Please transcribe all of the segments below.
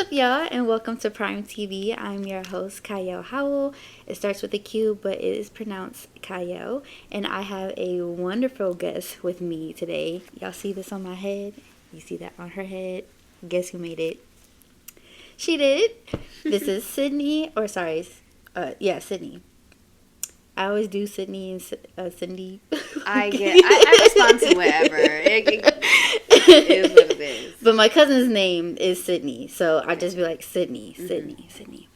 up, y'all, and welcome to Prime TV. I'm your host, Qiayel Howell. It starts with a Q, but it is pronounced Qiayel. And I have a wonderful guest with me today. Y'all see this on my head? You see that on her head? Guess who made it? She did. This is Sydney, Sydney. I always do Sydney and Cindy. I respond to whatever. It is what it is. But my cousin's name is Sydney, so I just be like Sydney.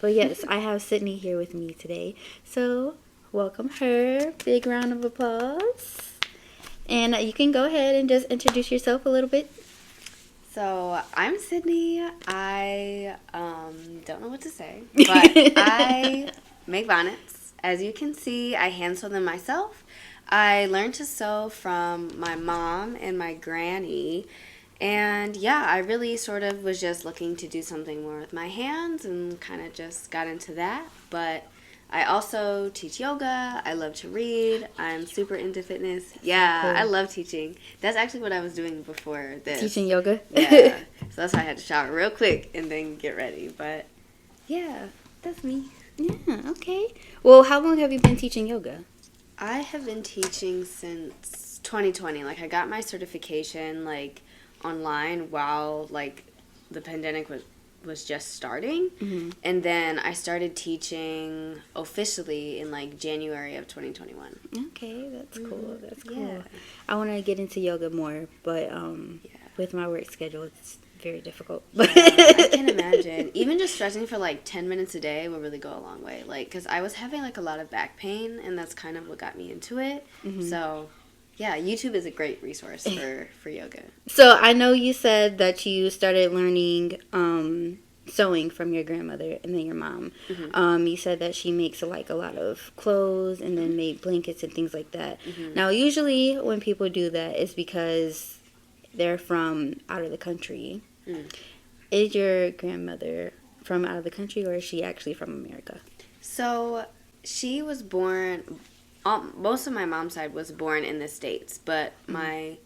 But yes, I have Sydney here with me today. So welcome her. Big round of applause. And you can go ahead and just introduce yourself a little bit. So I'm Sydney. I don't know what to say, but I make bonnets. As you can see, I hand sew them myself. I learned to sew from my mom and my granny. And yeah, I really sort of was just looking to do something more with my hands and kind of just got into that. But I also teach yoga. I love to read. I'm super into fitness. Yeah, cool. I love teaching. That's actually what I was doing before this. Teaching yoga? Yeah. So that's why I had to shower real quick and then get ready. But yeah, that's me. Yeah, okay. Well, how long have you been teaching yoga? I have been teaching since 2020. Like, I got my certification, online while, the pandemic was just starting. Mm-hmm. And then I started teaching officially in, January of 2021. Okay, that's cool. That's cool. Yeah. I want to get into yoga more, but with my work schedule, it's very difficult. Yeah, I can imagine. Even just stretching for 10 minutes a day will really go a long way. Because I was having a lot of back pain, and that's kind of what got me into it. Mm-hmm. So yeah, YouTube is a great resource for yoga. So I know you said that you started learning sewing from your grandmother and then your mom. Mm-hmm. You said that she makes a lot of clothes and then made blankets and things like that. Mm-hmm. Now usually when people do that, it's because they're from out of the country. Mm. Is your grandmother from out of the country, or is she actually from America? So she was born, most of my mom's side was born in the States, but my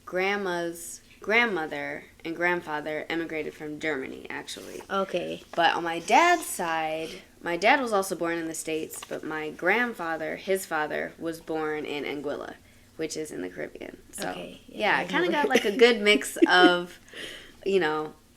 grandma's grandmother and grandfather immigrated from Germany, actually. Okay. But on my dad's side, my dad was also born in the States, but my grandfather, his father, was born in Anguilla, which is in the Caribbean. So, okay. Yeah, I kind of got a good mix of,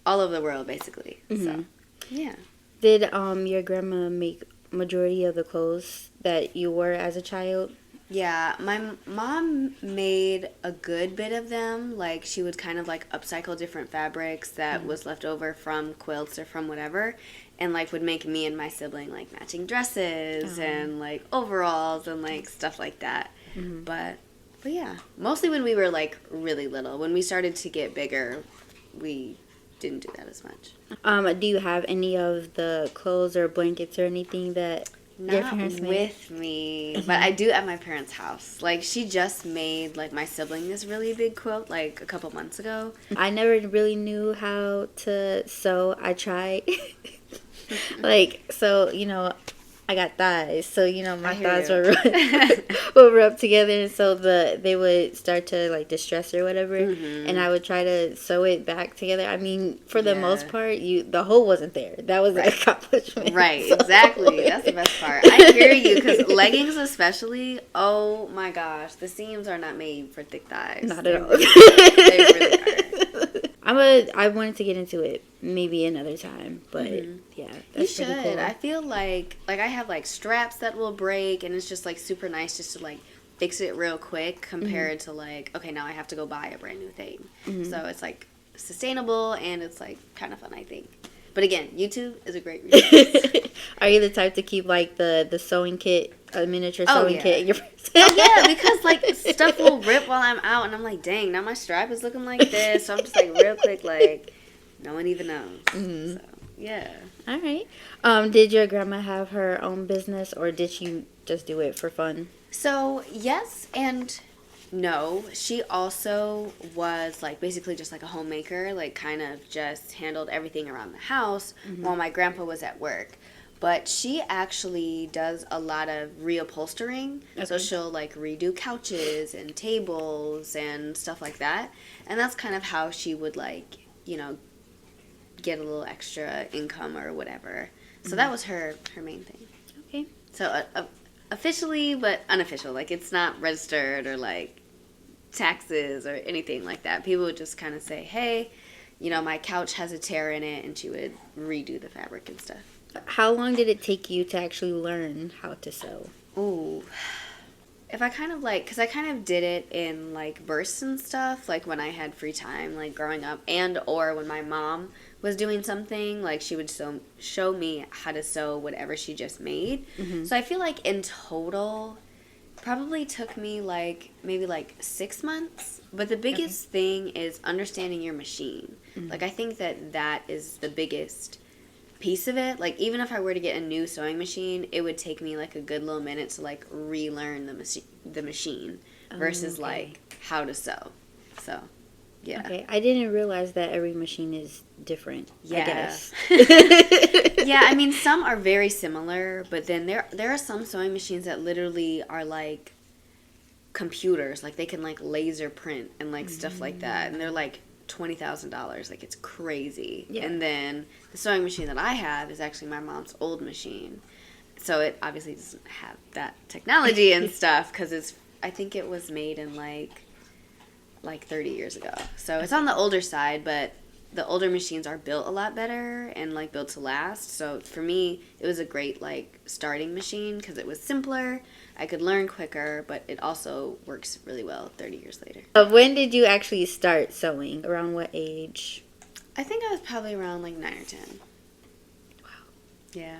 all over the world, basically. Mm-hmm. So, yeah. Did your grandma make majority of the clothes that you wore as a child? Yeah, my mom made a good bit of them. She would kind of upcycle different fabrics that was left over from quilts or from whatever, and would make me and my sibling matching dresses and overalls and stuff like that. Mm-hmm. But yeah, mostly when we were really little. When we started to get bigger, we didn't do that as much. Do you have any of the clothes or blankets or anything that your parents made? Not with me, but I do at my parents' house. She just made my sibling this really big quilt a couple months ago. I never really knew how to sew. I tried. I got thighs, so my thighs would rub together, and so they would start to distress or whatever, and I would try to sew it back together. I mean, for the most part, the hole wasn't there. That was an accomplishment. Right, so. Exactly. That's the best part. I hear you, because leggings especially. Oh my gosh, the seams are not made for thick thighs. Not at all. They really are. I wanted to get into it maybe another time, but yeah, that's you should. Cool. I feel like I have straps that will break, and it's just super nice just to fix it real quick compared to okay, now I have to go buy a brand new thing. Mm-hmm. So it's sustainable, and it's kind of fun, I think. But again, YouTube is a great resource. Are you the type to keep the sewing kit, a miniature sewing kit in your purse? Oh yeah, because stuff will rip while I'm out, and I'm dang, now my strap is looking like this. So I'm just real quick, no one even knows. Mm-hmm. So yeah. All right. Did your grandma have her own business, or did she just do it for fun? So yes and no. She also was basically just a homemaker, kind of just handled everything around the house while my grandpa was at work. But she actually does a lot of reupholstering. Okay. So she'll redo couches and tables and stuff like that. And that's kind of how she would get a little extra income or whatever. So that was her main thing. Okay. So officially, but unofficial. Like, it's not registered or, like, taxes or anything like that. People would just kind of say, hey, you know, my couch has a tear in it, and she would redo the fabric and stuff. How long did it take you to actually learn how to sew? Ooh. If I kind of like, because I kind of did it in like bursts and stuff, like when I had free time, like growing up, and or when my mom was doing something, like she would show me how to sew whatever she just made. Mm-hmm. So I feel like in total, probably took me like maybe like 6 months. But the biggest thing is understanding your machine. Mm-hmm. Like I think that is the biggest piece of it. Like even if I were to get a new sewing machine, it would take me like a good little minute to like relearn the machine versus like how to sew. So yeah. Okay, I didn't realize that every machine is different. Yeah. I guess. Yeah, I mean some are very similar, but then there are some sewing machines that literally are like computers, like they can like laser print and like stuff like that, and they're like $20,000. Like it's crazy. Yeah. And then the sewing machine that I have is actually my mom's old machine, so it obviously doesn't have that technology and stuff because I think it was made in like 30 years ago, so it's on the older side, but the older machines are built a lot better and like built to last. So for me it was a great like starting machine because it was simpler, I could learn quicker, but it also works really well 30 years later. When did you actually start sewing? Around what age? I think I was probably around like 9 or 10. Wow. Yeah.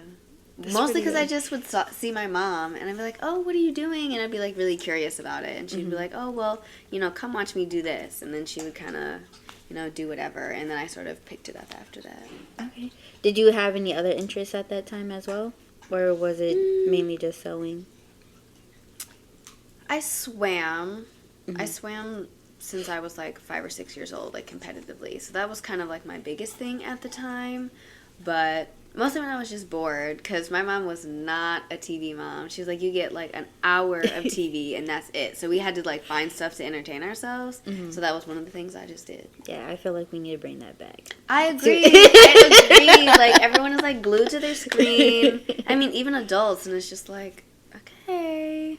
That's Mostly pretty because I good. just would see my mom, and I'd be like, oh, what are you doing? And I'd be like really curious about it. And she'd be like, oh, well, you know, come watch me do this. And then she would kind of, you know, do whatever. And then I sort of picked it up after that. Okay. Did you have any other interests at that time as well? Or was it mainly just sewing? I swam. Mm-hmm. I swam since I was like 5 or 6 years old, like competitively. So that was kind of like my biggest thing at the time. But mostly when I was just bored, because my mom was not a TV mom. She was like, you get like an hour of TV and that's it. So we had to like find stuff to entertain ourselves. Mm-hmm. So that was one of the things I just did. Yeah, I feel like we need to bring that back. I agree. I agree. Like everyone is like glued to their screen. I mean, even adults, and it's just like, okay.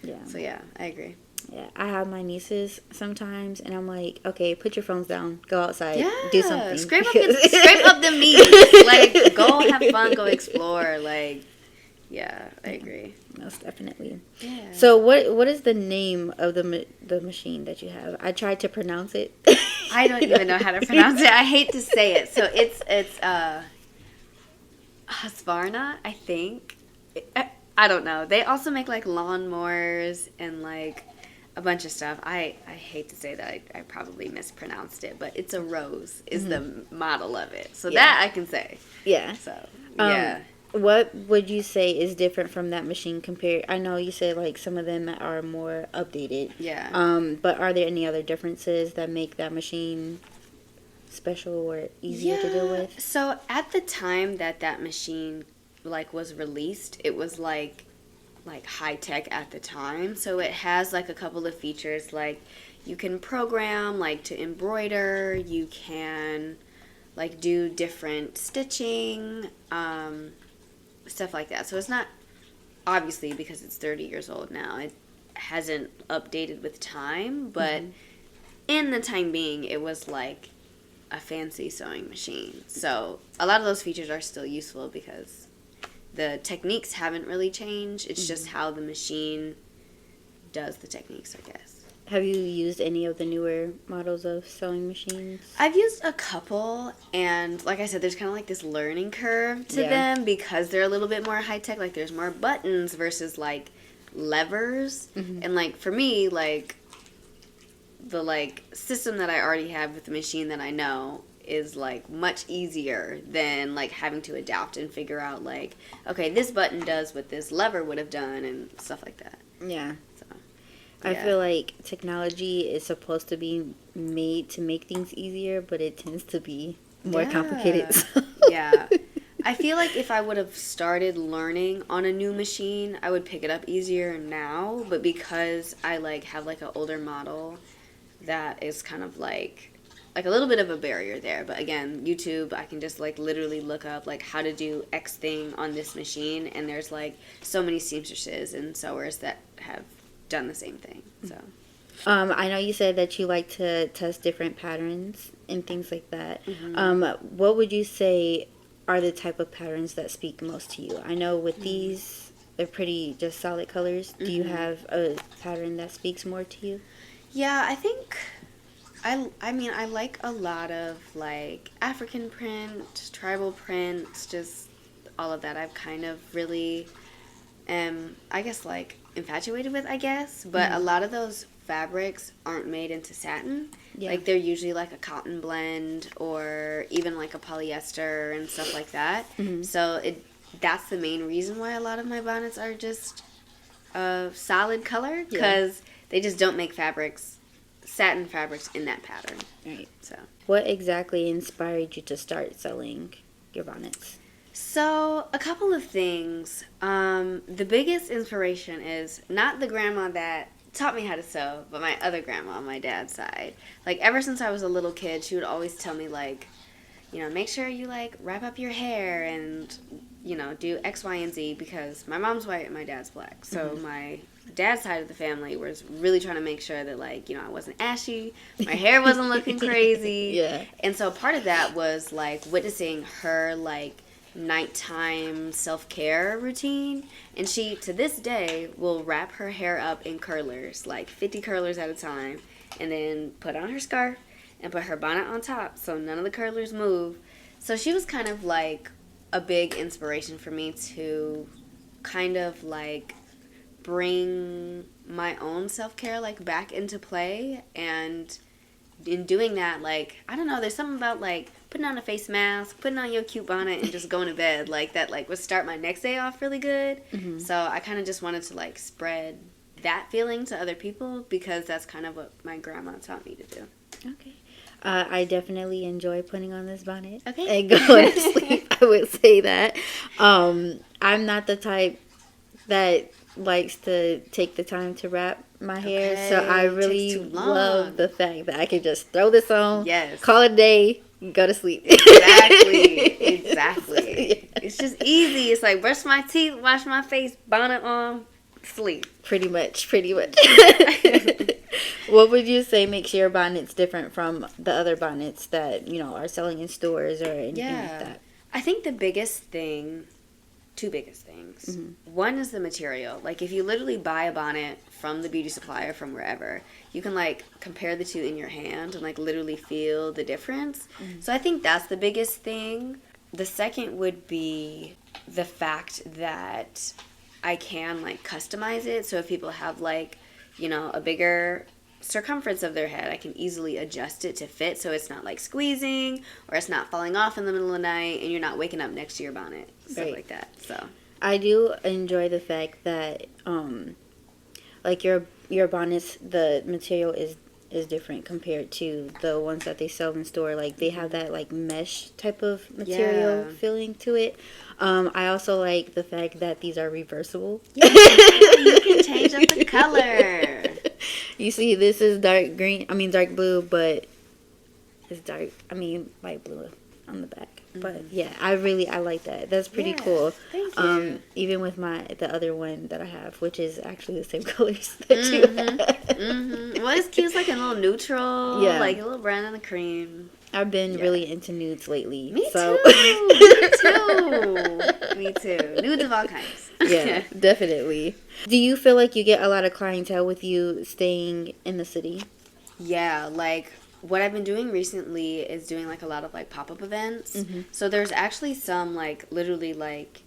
Yeah. So yeah, I agree. Yeah, I have my nieces sometimes, and I'm like, okay, put your phones down, go outside, Yeah, do something. Scrape up the meat. Like, go have fun, go explore. Like, yeah, I agree. Most definitely. Yeah. So, what is the name of the machine that you have? I tried to pronounce it. I don't even know how to pronounce it. I hate to say it. So it's Husqvarna, I think. I don't know. They also make like lawnmowers and like a bunch of stuff. I hate to say that I probably mispronounced it, but it's a Rose is the model of it. So that I can say. Yeah. So yeah. What would you say is different from that machine compared? I know you said like some of them are more updated. Yeah. But are there any other differences that make that machine special or easier to deal with? So at the time that machine like was released, it was like high tech at the time. So it has like a couple of features, like you can program like to embroider, you can like do different stitching, stuff like that. So it's not, obviously because it's 30 years old now, it hasn't updated with time, but in the time being it was like a fancy sewing machine. So a lot of those features are still useful because the techniques haven't really changed. It's just how the machine does the techniques, I guess. Have you used any of the newer models of sewing machines? I've used a couple, and like I said, there's kind of like this learning curve to them because they're a little bit more high-tech. Like, there's more buttons versus, like, levers. And, like, for me, like, the, like, system that I already have with the machine that I know is like much easier than like having to adapt and figure out like, okay, this button does what this lever would have done and stuff like that. Yeah. So I feel like technology is supposed to be made to make things easier, but it tends to be more complicated. So. Yeah. I feel like if I would have started learning on a new machine, I would pick it up easier now, but because I like have like an older model that is kind of like like a little bit of a barrier there. But again, YouTube, I can just like literally look up like how to do X thing on this machine, and there's like so many seamstresses and sewers that have done the same thing. So I know you said that you like to test different patterns and things like that. What would you say are the type of patterns that speak most to you? I know with these, they're pretty just solid colors. Do you have a pattern that speaks more to you? Yeah, I think I mean I like a lot of like African print, tribal prints, just all of that. I've kind of really I guess like infatuated with, I guess, but a lot of those fabrics aren't made into satin. Yeah. Like they're usually like a cotton blend or even like a polyester and stuff like that. So that's the main reason why a lot of my bonnets are just a solid color, because they just don't make satin fabrics in that pattern. Right. So what exactly inspired you to start selling your bonnets? So, a couple of things. The biggest inspiration is not the grandma that taught me how to sew, but my other grandma on my dad's side. Like, ever since I was a little kid, she would always tell me, like, you know, make sure you, like, wrap up your hair and, you know, do X, Y, and Z, because my mom's white and my dad's black. So, my dad's side of the family was really trying to make sure that, like, you know, I wasn't ashy, my hair wasn't looking crazy. Yeah. And so part of that was, like, witnessing her, like, nighttime self-care routine, and she to this day will wrap her hair up in curlers, like 50 curlers at a time, and then put on her scarf and put her bonnet on top so none of the curlers move. So she was kind of like a big inspiration for me to kind of like bring my own self-care like back into play. And in doing that, like, I don't know, there's something about like putting on a face mask, putting on your cute bonnet, and just going to bed, like that like would start my next day off really good. So I kind of just wanted to like spread that feeling to other people, because that's kind of what my grandma taught me to do. Okay. I definitely enjoy putting on this bonnet and going to sleep. I would say that. I'm not the type that likes to take the time to wrap my hair, so I really love the fact that I can just throw this on, call it a day, go to sleep. Exactly. It's just easy. It's like brush my teeth, wash my face, bonnet on, sleep. Pretty much. What would you say makes your bonnets different from the other bonnets that, you know, are selling in stores or anything like that? I think the biggest thing, two biggest things. One is the material. Like, if you literally buy a bonnet from the beauty supply or from wherever, you can like compare the two in your hand and like literally feel the difference. So I think that's the biggest thing. The second would be the fact that I can like customize it. So if people have like, you know, a bigger circumference of their head, I can easily adjust it to fit, so it's not like squeezing or it's not falling off in the middle of the night and you're not waking up next to your bonnet, stuff like that. So I do enjoy the fact that like your bonnets, the material is different compared to the ones that they sell in store. Like they have that like mesh type of material feeling to it. I also like the fact that these are reversible. You can change up the color. You see, this is dark blue, but it's light blue on the back. But yeah, I like that. That's pretty cool. Thank you. Even with the other one that I have, which is actually the same colors that you have. Well, it's cute. It's like a little neutral, like a little brown and a cream. I've been really into nudes lately. Me too. Me too. Nudes of all kinds. Yeah, definitely. Do you feel like you get a lot of clientele with you staying in the city? Yeah, like what I've been doing recently is doing like a lot of like pop-up events. So there's actually some like literally like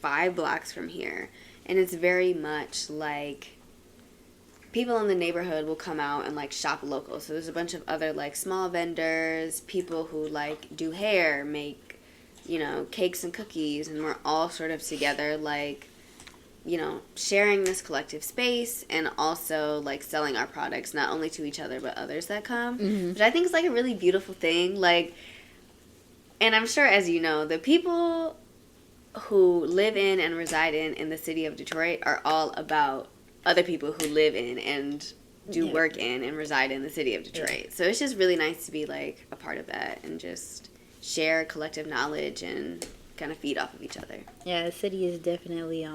5 blocks from here, and it's very much like people in the neighborhood will come out and like shop local. So there's a bunch of other like small vendors, people who like do hair, make, you know, cakes and cookies, and we're all sort of together like, you know, sharing this collective space and also like selling our products not only to each other but others that come, which I think is like a really beautiful thing. Like, and I'm sure, as you know, the people who live in and reside in the city of Detroit are all about other people who live in and do work in and reside in the city of Detroit. Yeah. So it's just really nice to be like a part of that and just share collective knowledge and kind of feed off of each other. Yeah, the city is definitely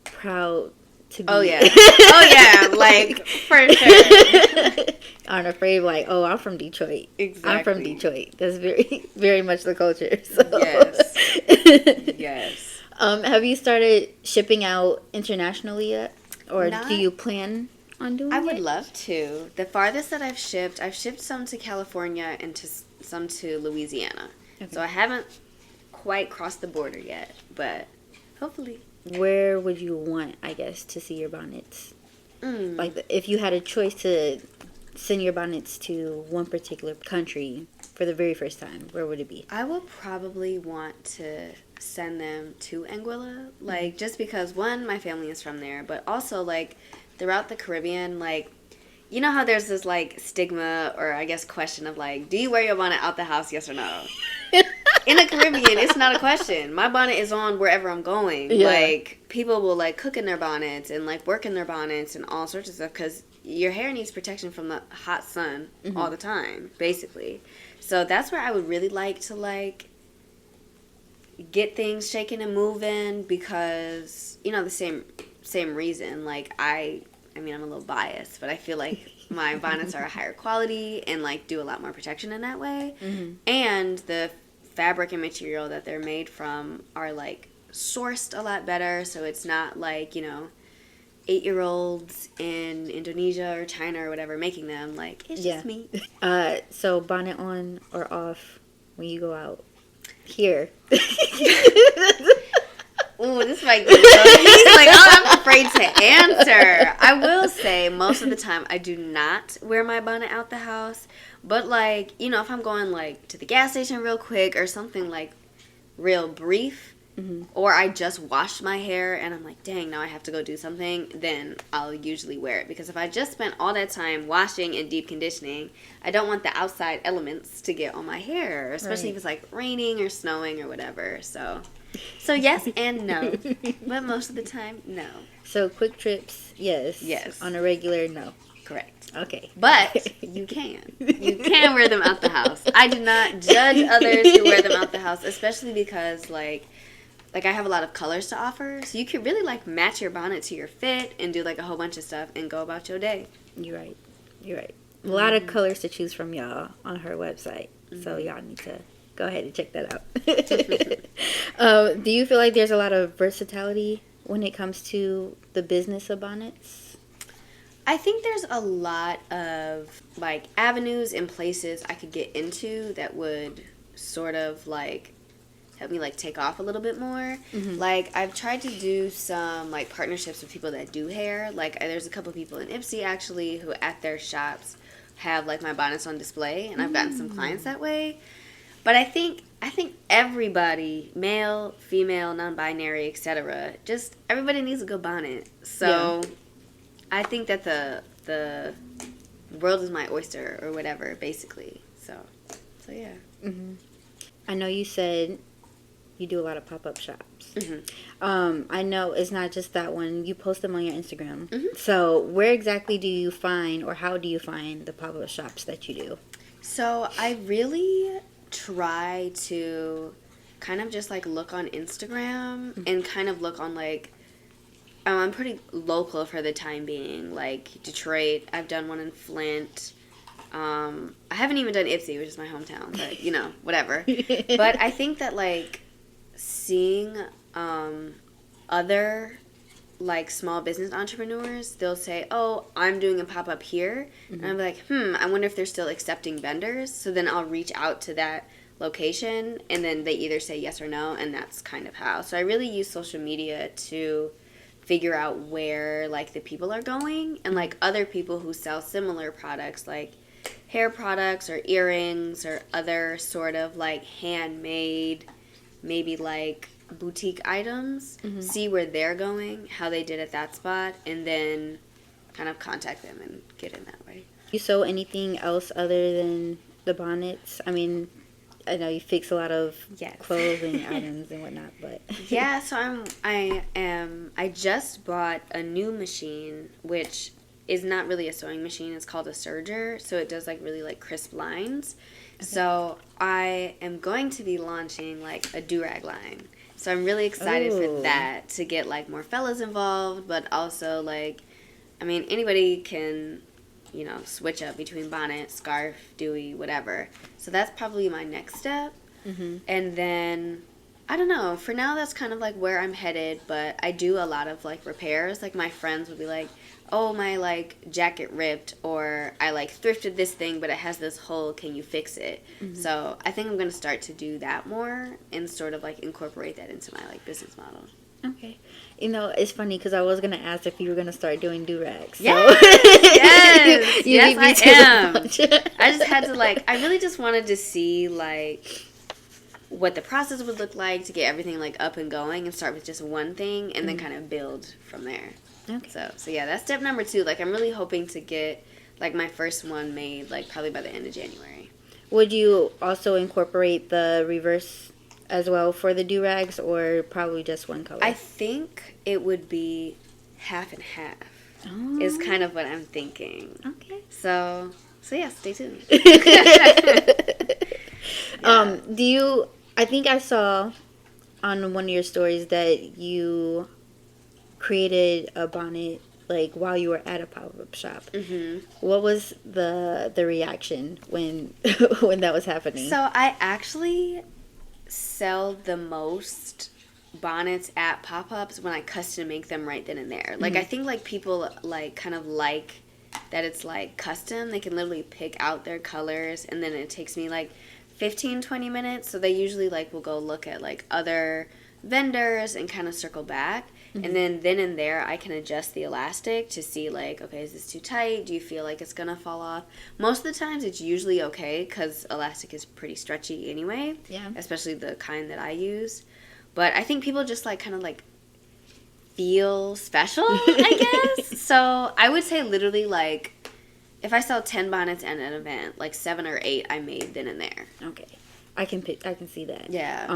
proud to be. Oh yeah. Oh yeah, like for sure. Aren't afraid like, oh, I'm from Detroit. Exactly. I'm from Detroit. That's very, very much the culture. So. Yes. Yes. Have you started shipping out internationally yet? Or Not, do you plan on doing it? I would love to. The farthest that I've shipped some to California and some to Louisiana. Okay. So I haven't quite crossed the border yet, but hopefully. Where would you want, I guess, to see your bonnets? Like, if you had a choice to send your bonnets to one particular country for the very first time, where would it be? I would probably want to send them to Anguilla, like, just because, one, my family is from there, but also, like, throughout the Caribbean, like, you know how there's this, like, stigma or, I guess, question of, like, do you wear your bonnet out the house, yes or no? In the Caribbean, it's not a question. My bonnet is on wherever I'm going. Yeah. Like, people will, like, cook in their bonnets and, like, work in their bonnets and all sorts of stuff because your hair needs protection from the hot sun all the time, basically. So that's where I would really like to, like, get things shaking and moving because, you know, the same reason. Like, I mean, I'm a little biased, but I feel like my bonnets are a higher quality and, like, do a lot more protection in that way. And the fabric and material that they're made from are, like, sourced a lot better, so it's not like, you know, 8-year-olds in Indonesia or China or whatever making them. Like, it's just me. So bonnet on or off when you go out here? Ooh, this might get so he's like, oh, I'm afraid to answer. I will say most of the time I do not wear my bonnet out the house. But, like, you know, if I'm going, like, to the gas station real quick or something, like, real brief, or I just washed my hair and I'm like, dang, now I have to go do something, then I'll usually wear it. Because if I just spent all that time washing and deep conditioning, I don't want the outside elements to get on my hair, especially if it's, like, raining or snowing or whatever. So yes and no. But most of the time, no. So quick trips, yes. Yes. On a regular, no. Correct. Okay. But you can. You can wear them out the house. I do not judge others who wear them out the house, especially because, like I have a lot of colors to offer. So you can really, like, match your bonnet to your fit and do, like, a whole bunch of stuff and go about your day. You're right. A lot of colors to choose from, y'all, on her website. So y'all need to go ahead and check that out. Do you feel like there's a lot of versatility when it comes to the business of bonnets? I think there's a lot of, like, avenues and places I could get into that would sort of, like, help me, like, take off a little bit more. Like, I've tried to do some, like, partnerships with people that do hair. Like, there's a couple people in Ipsy, actually, who at their shops have, like, my bonnets on display, and I've gotten some clients that way. But I think everybody, male, female, non-binary, etc., just everybody needs a good bonnet. So I think that the world is my oyster or whatever, basically. So yeah. I know you said you do a lot of pop-up shops. I know it's not just that one. You post them on your Instagram. So where exactly do you find, or how do you find the pop-up shops that you do? So I really try to kind of just, like, look on Instagram and kind of look on, like, I'm pretty local for the time being. Like, Detroit, I've done one in Flint. I haven't even done Ipsy, which is my hometown, but, you know, whatever. But I think that, like, seeing other, like, small business entrepreneurs, they'll say, oh, I'm doing a pop-up here. And I'm like, I wonder if they're still accepting vendors. So then I'll reach out to that location, and then they either say yes or no, and that's kind of how. So I really use social media to figure out where, like, the people are going, and, like, other people who sell similar products, like hair products or earrings or other sort of, like, handmade, maybe, like, boutique items, see where they're going, how they did at that spot, and then kind of contact them and get in that way. You sew anything else other than the bonnets? I mean, I know you fix a lot of clothing items and whatnot, but yeah. So I just bought a new machine, which is not really a sewing machine. It's called a serger. So it does like really like crisp lines. Okay. So I am going to be launching like a do-rag line. So I'm really excited for that, to get like more fellas involved, but also like, I mean, anybody can, you know, switch up between bonnet, scarf, dewy, whatever. So that's probably my next step. Mm-hmm. And then, I don't know, for now that's kind of like where I'm headed, but I do a lot of like repairs. Like my friends would be like, oh, my like jacket ripped, or I like thrifted this thing but it has this hole, can you fix it? Mm-hmm. So I think I'm going to start to do that more and sort of like incorporate that into my like business model. Okay. You know, it's funny because I was going to ask if you were going to start doing do-rags. So. Yes, yes, I am. I just had to like, I really just wanted to see like what the process would look like to get everything like up and going, and start with just one thing and then kind of build from there. Okay. So yeah, that's step number 2. Like I'm really hoping to get like my first one made like probably by the end of January. Would you also incorporate the reverse as well for the do-rags, or probably just one color? I think it would be half and half. Oh. Is kind of what I'm thinking. Okay. So yeah, stay tuned. Yeah. Do you, I think I saw on one of your stories that you created a bonnet like while you were at a pop-up shop. Mm-hmm. What was the reaction when when that was happening? So I actually sell the most bonnets at pop-ups when I custom make them right then and there. Like, mm-hmm. I think like people like kind of like that it's like custom. They can literally pick out their colors, and then it takes me like 15-20 minutes. So they usually like will go look at like other vendors and kind of circle back. Mm-hmm. And then and there I can adjust the elastic to see like, okay, is this too tight? Do you feel like it's gonna fall off? Most of the times it's usually okay, because elastic is pretty stretchy anyway. Yeah. Especially the kind that I use. But I think people just like kind of like feel special, I guess. So I would say literally like if I sell 10 bonnets at an event, like 7 or 8 I made then and there. Okay. I can see that. Yeah.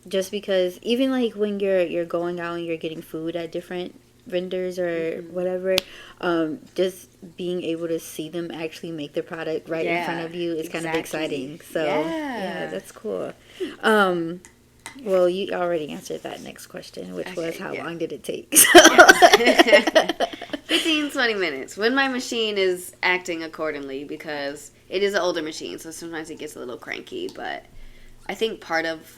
Just because even like when you're going out and you're getting food at different vendors or mm-hmm. whatever, just being able to see them actually make the product right in front of you is kind of exciting. So yeah, that's cool. Well, you already answered that next question, which was how long did it take? 15-20 minutes when my machine is acting accordingly, because it is an older machine, so sometimes it gets a little cranky. But I think part of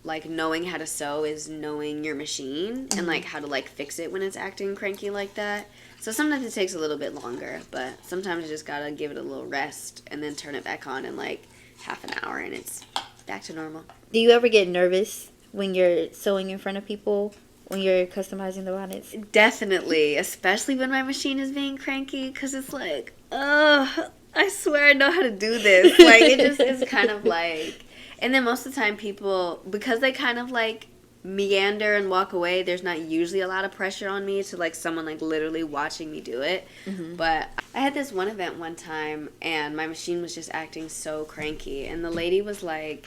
like knowing how to sew is knowing your machine mm-hmm. and like how to like fix it when it's acting cranky like that. So sometimes it takes a little bit longer, but sometimes you just gotta give it a little rest and then turn it back on in like half an hour and it's back to normal. Do you ever get nervous when you're sewing in front of people, when you're customizing the bonnets? Definitely, especially when my machine is being cranky, because it's like, oh, I swear I know how to do this. Like, it just is kind of like... And then most of the time people, because they kind of like meander and walk away, there's not usually a lot of pressure on me to like someone like literally watching me do it. Mm-hmm. But I had this one event one time and my machine was just acting so cranky, and the lady was like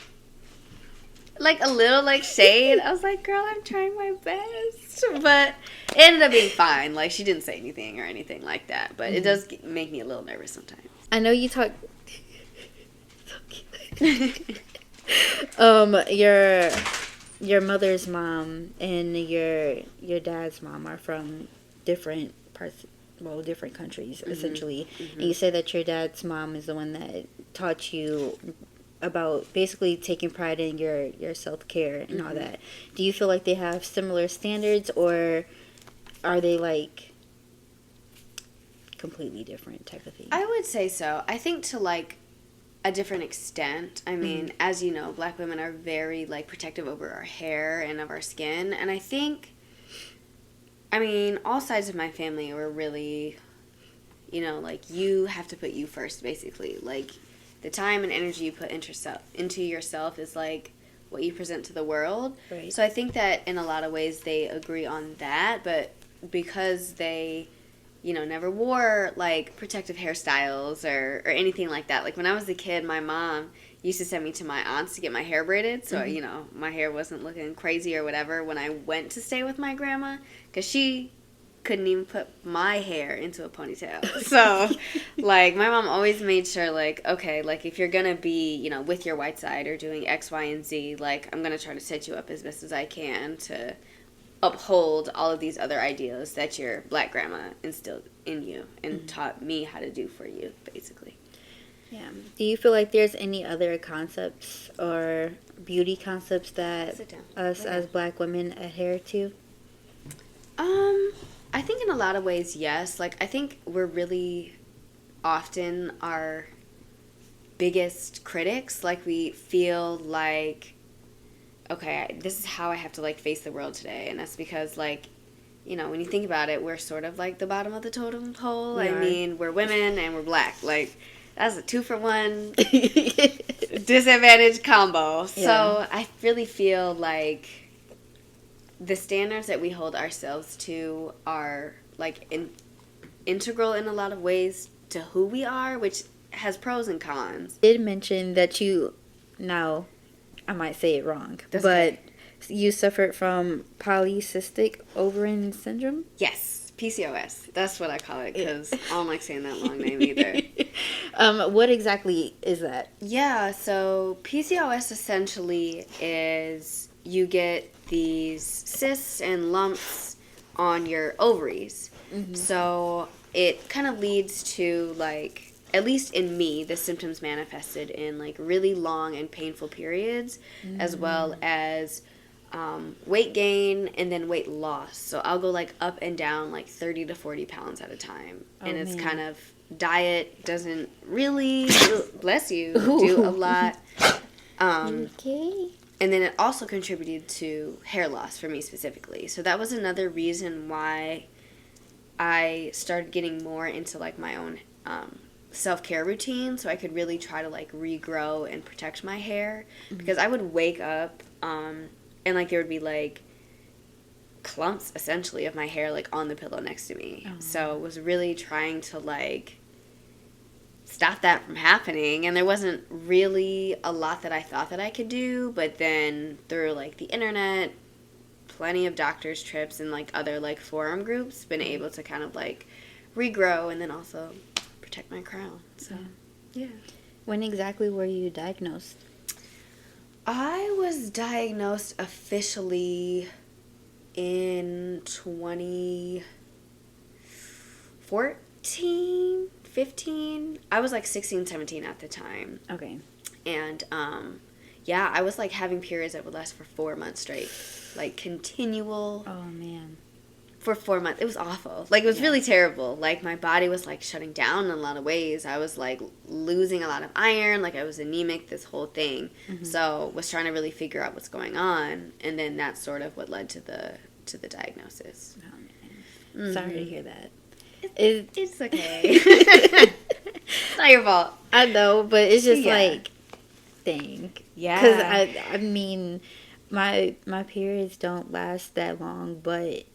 a little like shade. I was like, girl, I'm trying my best. But it ended up being fine. Like, she didn't say anything or anything like that. But mm-hmm. it does make me a little nervous sometimes. I know you talk... your mother's mom and your dad's mom are from different parts, well, different countries, mm-hmm. essentially. Mm-hmm. And you say that your dad's mom is the one that taught you about basically taking pride in your self-care and mm-hmm. all that. Do you feel like they have similar standards, or are they like completely different type of thing? I would say so. I think to like a different extent. I mean, mm-hmm. as you know, Black women are very like protective over our hair and of our skin, and I think, I mean, all sides of my family were really, you know, like, you have to put you first, basically. Like, the time and energy you put into yourself is like what you present to the world. Right. So I think that in a lot of ways they agree on that, but because they, you know, never wore like protective hairstyles or anything like that. Like, when I was a kid, my mom used to send me to my aunt's to get my hair braided, so mm-hmm. you know, my hair wasn't looking crazy or whatever when I went to stay with my grandma, because she couldn't even put my hair into a ponytail. So, like, my mom always made sure, like, okay, like, if you're gonna be, you know, with your white side or doing X, Y, and Z, like, I'm gonna try to set you up as best as I can to uphold all of these other ideals that your black grandma instilled in you and taught me how to do for you, basically. Yeah. Do you feel like there's any other concepts or beauty concepts that us as black women adhere to? I think in a lot of ways, yes. Like, I think we're really often our biggest critics. Like, we feel like, okay, this is how I have to, like, face the world today. And that's because, like, you know, when you think about it, we're sort of like the bottom of the totem pole. I mean, we're women and we're black. Like, that's a 2-for-1 disadvantage combo. Yeah. So I really feel like the standards that we hold ourselves to are, like, integral in a lot of ways to who we are, which has pros and cons. You did mention that now, I might say it wrong, but okay. You suffered from polycystic ovarian syndrome? Yes, PCOS. That's what I call it, because I don't like saying that long name either. What exactly is that? Yeah, so PCOS essentially is you get these cysts and lumps on your ovaries. Mm-hmm. So it kind of leads to, like, at least in me, the symptoms manifested in, like, really long and painful periods, as well as weight gain and then weight loss. So I'll go, like, up and down, like, 30 to 40 pounds at a time. And it's kind of, diet doesn't really, bless you, do a lot. Okay. And then it also contributed to hair loss for me specifically. So that was another reason why I started getting more into, like, my own self-care routine, so I could really try to, like, regrow and protect my hair. Because I would wake up and, like, there would be, like, clumps essentially of my hair, like, on the pillow next to me. So it was really trying to, like, stop that from happening. And there wasn't really a lot that I thought that I could do, but then through, like, the internet, plenty of doctors' trips and, like, other, like, forum groups, been able to kind of, like, regrow and then also protect my crown. So yeah. When exactly were you diagnosed? I was diagnosed officially in 2014, 15. I was, like, 16, 17 at the time. Okay. And, yeah, I was, like, having periods that would last for 4 months straight. Like, continual. Oh, man. For 4 months. It was awful. Like, it was really terrible. Like, my body was, like, shutting down in a lot of ways. I was, like, losing a lot of iron. Like, I was anemic, this whole thing. So, was trying to really figure out what's going on. And then that's sort of what led to the diagnosis. Oh, man. Sorry to hear that. It's okay. It's not your fault. I know, but it's just like, dang. Yeah. Because, I mean, my periods don't last that long, but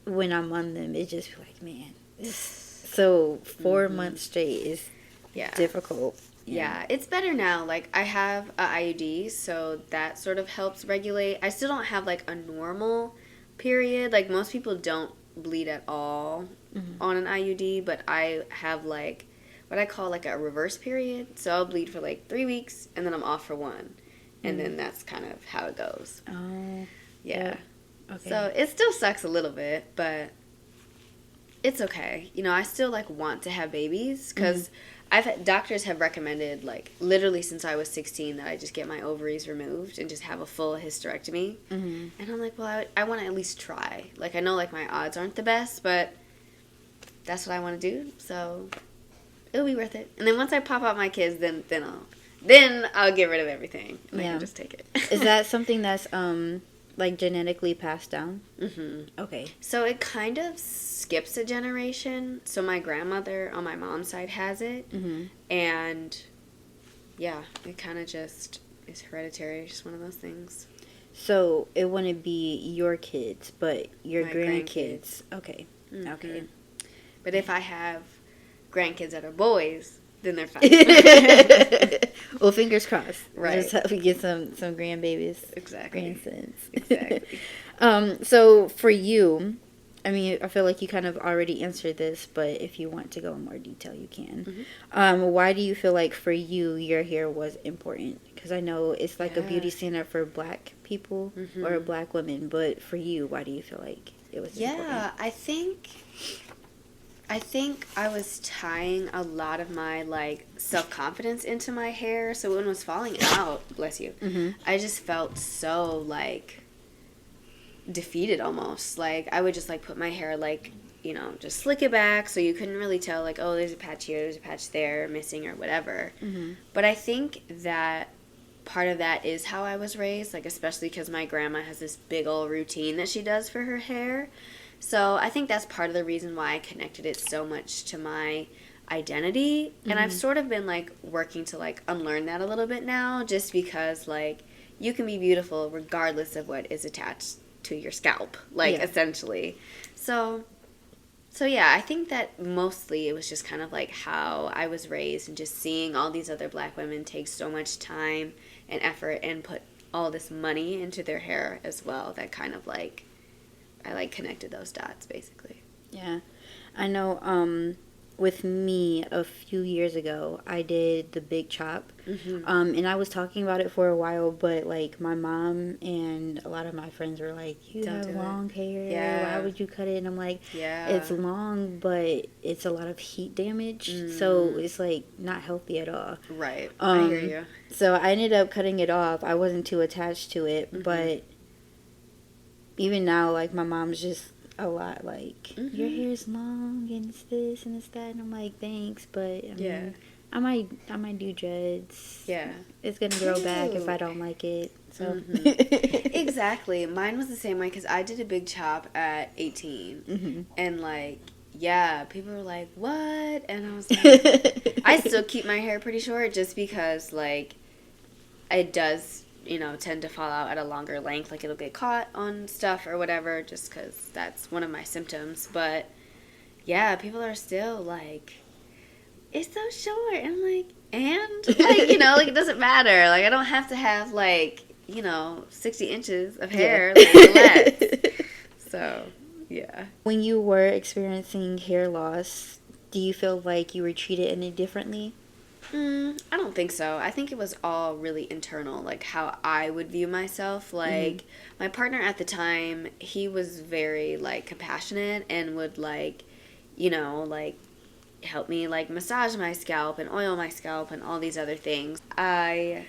when I'm on them, it just feel like, man. So 4 months straight is difficult. Yeah, it's better now. Like, I have a IUD, so that sort of helps regulate. I still don't have, like, a normal period. Like, most people don't bleed at all on an IUD, but I have, like, what I call, like, a reverse period. So I'll bleed for, like, 3 weeks, and then I'm off for 1. And then that's kind of how it goes. Oh. Yeah. Okay. So it still sucks a little bit, but it's okay. You know, I still, like, want to have babies because doctors have recommended, like, literally since I was 16 that I just get my ovaries removed and just have a full hysterectomy. And I'm like, well, I want to at least try. Like, I know, like, my odds aren't the best, but that's what I want to do. So it'll be worth it. And then once I pop out my kids, then I'll get rid of everything and I can just take it. Is that something that's like genetically passed down? Okay. So it kind of skips a generation. So my grandmother on my mom's side has it. And yeah, it kind of just is hereditary. It's just one of those things. So it wouldn't be your kids, but your grandkids. Okay. Okay. But if I have grandkids that are boys, then they're fine. Well, fingers crossed. Right. Just hope we get some grandbabies. Exactly. Grandsons. Exactly. So for you, I mean, I feel like you kind of already answered this, but if you want to go in more detail, you can. Why do you feel like for you, your hair was important? Because I know it's like a beauty standard for black people or black women, but for you, why do you feel like it was important? Yeah, I think I was tying a lot of my like self-confidence into my hair, so when it was falling out, bless you, I just felt so like defeated almost. Like I would just like put my hair like, you know, just slick it back so you couldn't really tell like, oh, there's a patch here, there's a patch there missing or whatever. But I think that part of that is how I was raised, like especially because my grandma has this big old routine that she does for her hair. So I think that's part of the reason why I connected it so much to my identity. And I've sort of been like working to like unlearn that a little bit now, just because like you can be beautiful regardless of what is attached to your scalp, like essentially. So yeah, I think that mostly it was just kind of like how I was raised and just seeing all these other black women take so much time and effort and put all this money into their hair as well, that kind of like I like connected those dots basically. Yeah. I know with me a few years ago, I did the big chop. And I was talking about it for a while, but like my mom and a lot of my friends were like, you have long hair. Yeah. Why would you cut it? And I'm like, Yeah. it's long, but it's a lot of heat damage. So it's like not healthy at all. Right. I hear you. So I ended up cutting it off. I wasn't too attached to it, but even now, like my mom's just a lot like, your hair's long and it's this and it's that, and I'm like, thanks, but I mean, I might do dreads. Yeah, it's gonna grow back if I don't like it. So exactly, mine was the same way because I did a big chop at 18, and like people were like, what? And I was like, I still keep my hair pretty short just because like it does, you know, tend to fall out at a longer length, like it'll get caught on stuff or whatever, just because that's one of my symptoms. But yeah, people are still like, it's so short, and I'm like, and like, you know, like it doesn't matter, like I don't have to have like, you know, 60 inches of hair, like relax. So yeah. When you were experiencing hair loss, do you feel like you were treated any differently? I don't think so. I think it was all really internal, like how I would view myself. Like my partner at the time, he was very like compassionate and would like, you know, like help me like massage my scalp and oil my scalp and all these other things. I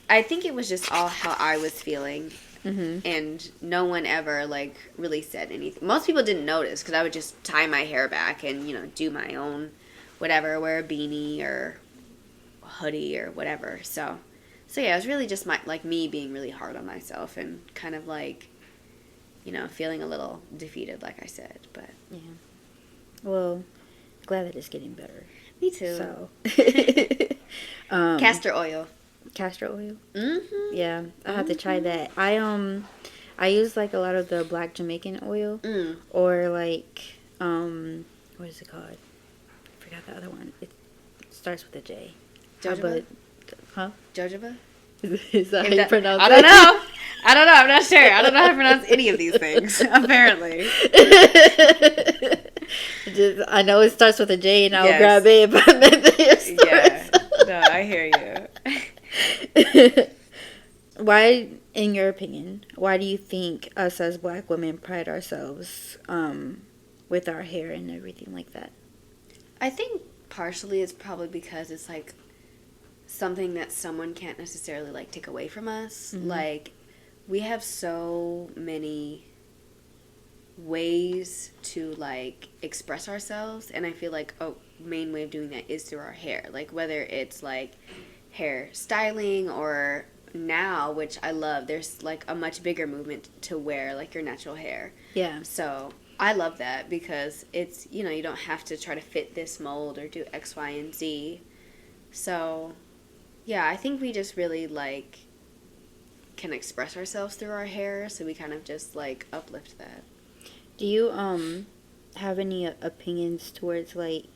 think it was just all how I was feeling. And no one ever like really said anything. Most people didn't notice because I would just tie my hair back and, you know, do my own whatever, wear a beanie or hoodie or whatever. So yeah, it was really just me being really hard on myself and kind of like, you know, feeling a little defeated, like I said. But yeah, well, glad that it's getting better. Me too. So castor oil. Yeah, I have to try that. I use like a lot of the black Jamaican oil or like what is it called? I forgot the other one. It starts with a J. Jojoba? Huh? Jojoba? Is that how you pronounce it? I don't know. I'm not sure. I don't know how to pronounce any of these things, apparently. I know it starts with a J, and I'll grab it, but yeah. No, I hear you. Why, in your opinion, why do you think us as black women pride ourselves with our hair and everything like that? I think partially it's probably because it's like something that someone can't necessarily like take away from us. Like we have so many ways to like express ourselves, and I feel like a main way of doing that is through our hair. Like whether it's like hair styling or now, which I love, there's like a much bigger movement to wear like your natural hair. Yeah. So I love that because it's, you know, you don't have to try to fit this mold or do X, Y, and Z. So yeah, I think we just really like can express ourselves through our hair, so we kind of just like uplift that. Do you have any opinions towards like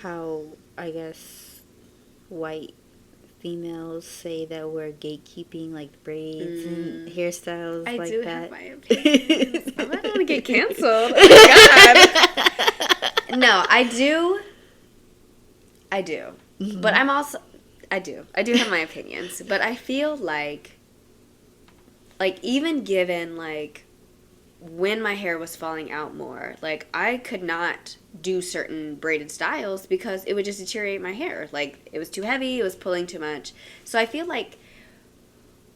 how, I guess, white females say that we're gatekeeping like braids and hairstyles like that? I do have my opinions. I'm not going to Canceled. Oh my God. No, I do. Mm-hmm. But I'm also, I do have my opinions. But I feel like even given, like, when my hair was falling out more, like, I could not do certain braided styles because it would just deteriorate my hair. Like, it was too heavy, it was pulling too much. So I feel like,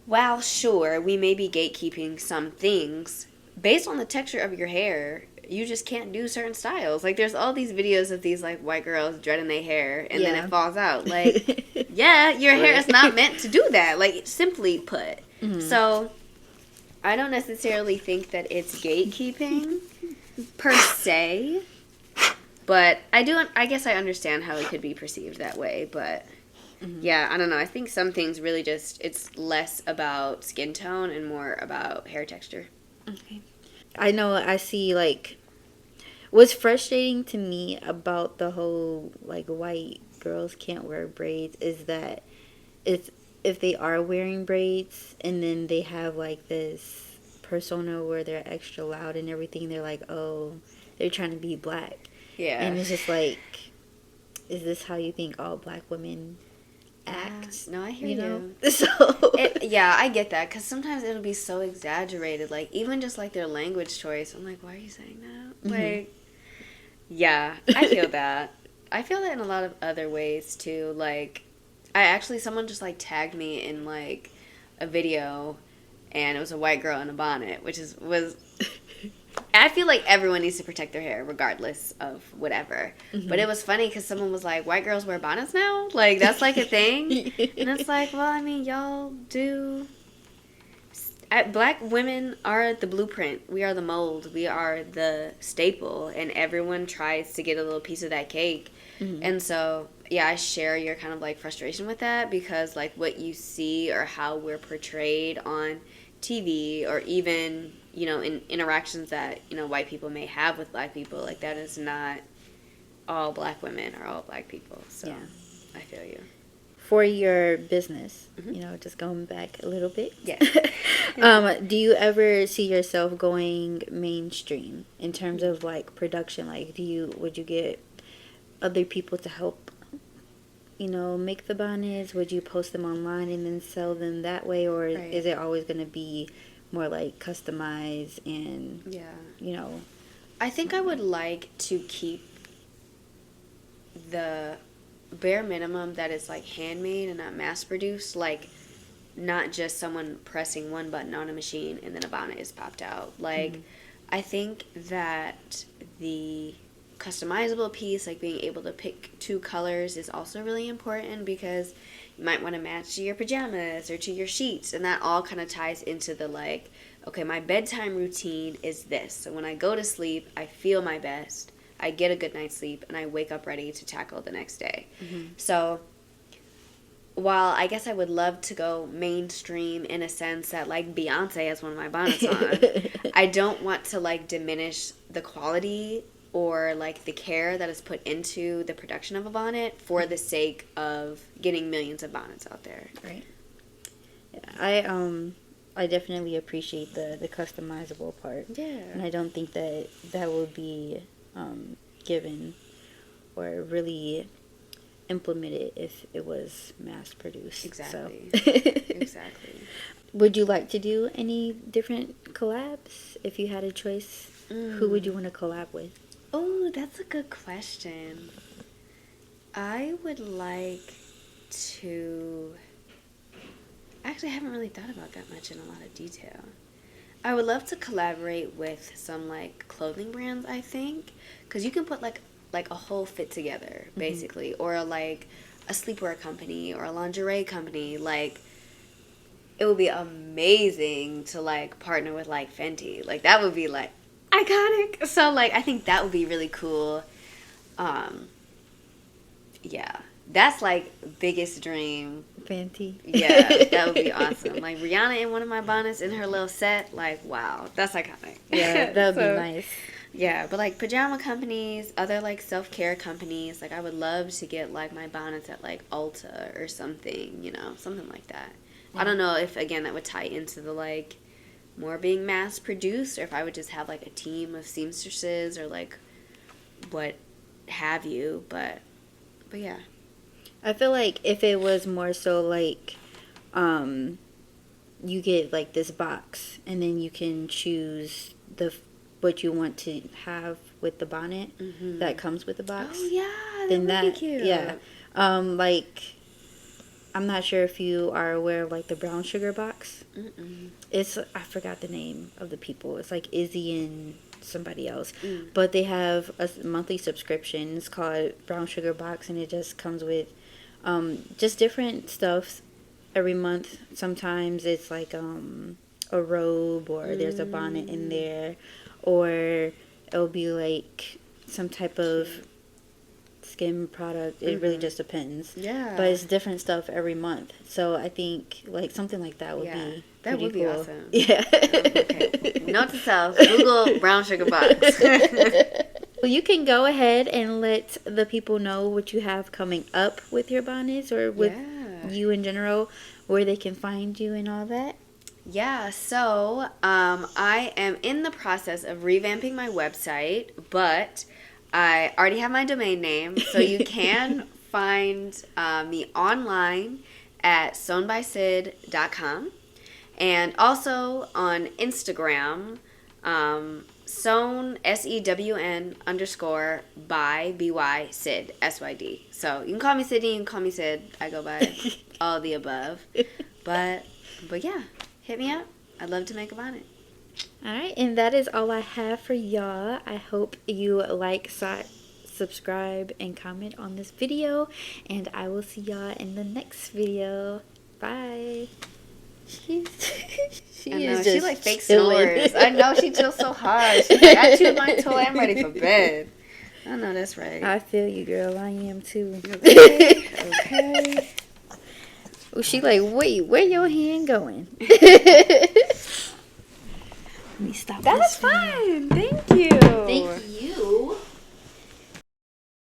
while sure, we may be gatekeeping some things, based on the texture of your hair, you just can't do certain styles. Like, there's all these videos of these, like, white girls dreading their hair, and then it falls out. Like, yeah, your hair is not meant to do that, like, simply put. Mm-hmm. So I don't necessarily think that it's gatekeeping per se, but I guess I understand how it could be perceived that way, but yeah, I don't know. I think some things really just, it's less about skin tone and more about hair texture. Okay. I know I see, like, what's frustrating to me about the whole, like, white girls can't wear braids is that if they are wearing braids and then they have, like, this persona where they're extra loud and everything, they're like, oh, they're trying to be black. Yeah. And it's just like, is this how you think all black women act? No, I hear you. So yeah, I get that, because sometimes it'll be so exaggerated, like, even just, like, their language choice. I'm like, why are you saying that? Mm-hmm. Like, yeah, I feel that. I feel that in a lot of other ways, too. Like, someone just, like, tagged me in, like, a video, and it was a white girl in a bonnet, which was I feel like everyone needs to protect their hair regardless of whatever. Mm-hmm. But it was funny because someone was like, white girls wear bonnets now? Like, that's like a thing? And it's like, well, I mean, y'all do. Black women are the blueprint. We are the mold. We are the staple. And everyone tries to get a little piece of that cake. Mm-hmm. And so, yeah, I share your kind of, like, frustration with that because, like, what you see or how we're portrayed on TV or even, you know, in interactions that, you know, white people may have with black people, like, that is not all black women or all black people. So, yeah. I feel you. For your business, mm-hmm. you know, just going back a little bit. Yeah. Do you ever see yourself going mainstream in terms of, like, production? Like, would you get other people to help, you know, make the bonnets? Would you post them online and then sell them that way? Or is it always going to be more, like, customized and, you know? I think I would like to keep the bare minimum that is, like, handmade and not mass-produced. Like, not just someone pressing one button on a machine and then a bonnet is popped out. Like, mm-hmm. I think that the customizable piece, like being able to pick 2 colors, is also really important because you might want to match to your pajamas or to your sheets, and that all kind of ties into the, like, okay, my bedtime routine is this. So when I go to sleep, I feel my best, I get a good night's sleep, and I wake up ready to tackle the next day. Mm-hmm. So while I guess I would love to go mainstream in a sense that, like, Beyonce has one of my bonnets on, I don't want to, like, diminish the quality or, like, the care that is put into the production of a bonnet for the sake of getting millions of bonnets out there. Right. Yeah, I definitely appreciate the customizable part. Yeah. And I don't think that will be given or really implemented if it was mass produced. Exactly. So. Exactly. Would you like to do any different collabs if you had a choice? Who would you want to collab with? Oh, that's a good question. I would like to... Actually, I haven't really thought about that much in a lot of detail. I would love to collaborate with some, like, clothing brands, I think. Because you can put, like a whole fit together, basically. Mm-hmm. Or, like, a sleepwear company or a lingerie company. Like, it would be amazing to, like, partner with, like, Fenty. Like, that would be, like, iconic. So, like, I think that would be really cool. Yeah. That's, like, biggest dream. Fenty. Yeah, that would be awesome. Like, Rihanna in one of my bonnets in her little set. Like, wow. That's iconic. Yeah, that would be nice. Yeah, but, like, pajama companies, other, like, self-care companies. Like, I would love to get, like, my bonnets at, like, Ulta or something, you know, something like that. Yeah. I don't know if, again, that would tie into the, like, more being mass produced, or if I would just have like a team of seamstresses or like what have you. But yeah. I feel like if it was more so like, you get like this box and then you can choose what you want to have with the bonnet that comes with the box. Oh yeah, then that would be cute. Yeah. Like, I'm not sure if you are aware of like the brown sugar box. It's, I forgot the name of the people. It's like Izzy and somebody else, but they have a monthly subscription. It's called Brown Sugar Box, and it just comes with just different stuff every month. Sometimes it's like a robe, or there's a bonnet in there, or it'll be like some type of skin product. It really just depends. Yeah, but it's different stuff every month. So I think like something like that would be that would be cool. awesome. Yeah. Okay. Note to self: Google brown sugar box. Well, you can go ahead and let the people know what you have coming up with your bonnets, or with you in general, where they can find you and all that. Yeah, so I am in the process of revamping my website, but I already have my domain name, so you can find me online at sewnbysid.com, and also on Instagram, Sewn, SEWN _ by BY Sid, SYD. So you can call me Sydney, you can call me Sid. I go by all the above. But yeah, hit me up. I'd love to make a bonnet. Alright, and that is all I have for y'all. I hope you like, subscribe, and comment on this video. And I will see y'all in the next video. Bye. She like fake snores. I know, she chills so hard. She's like, I chewed my toe. I'm ready for bed. I know that's right. I feel you, girl. I am too. Okay. Well, she like, wait, where your hand going? Let me stop. That's fine. Thank you. Thank you.